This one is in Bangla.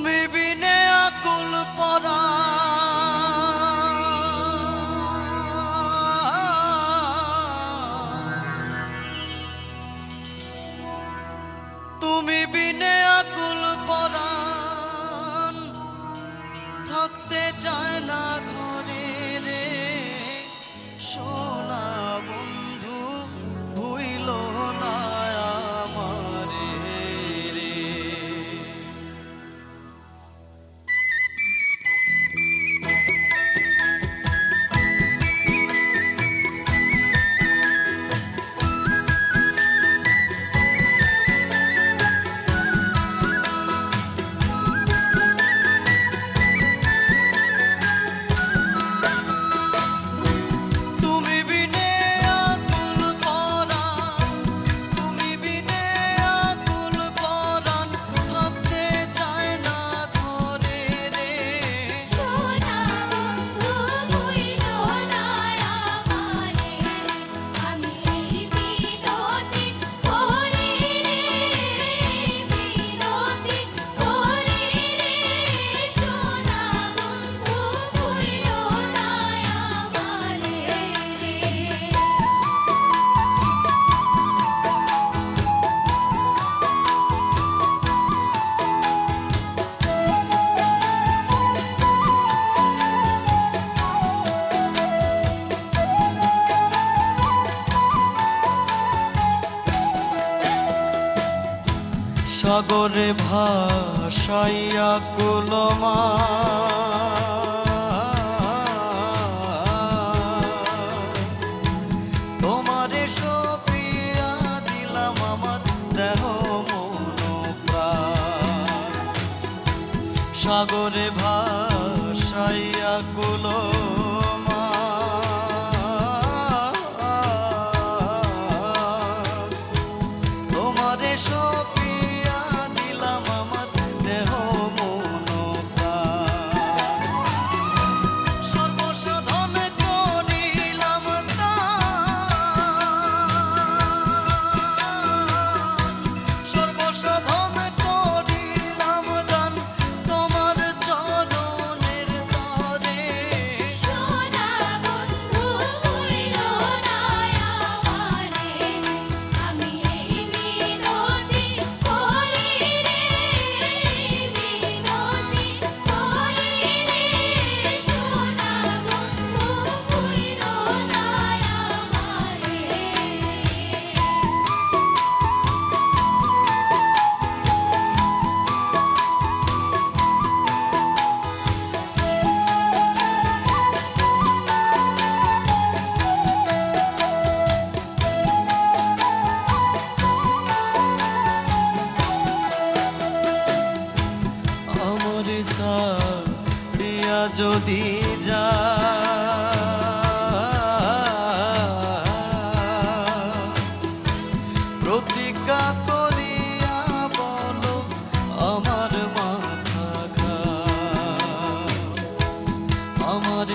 তুমি বিনে আকুল পরা তুমি বিনে আকুল পরাণ থাকতে চায় না ঘরে রে সোনা বন্ধু ভুইল না আমারে রে। সাগরে ভাসাইয়া কুলমা তোমারে সপিয়া দিলাম আমার দেহ মন প্রাণ। সাগরে ভাসাইয়া কুলমা তোমারে সপিয়া আমার দেহ মন সর্বসাধন করিলাম সর্বসাধন করিলাম দান তোমার চরণের তরে সোনা বন্ধু হইল না আমারে আমি এই মিনতি করি রে মিনতি করি রে সোনা বন্ধু হইল না আমারে। আমার সারিয়া যদি যা প্রতিজ্ঞা করিয়া বলো আমার মাথা ঘা আমার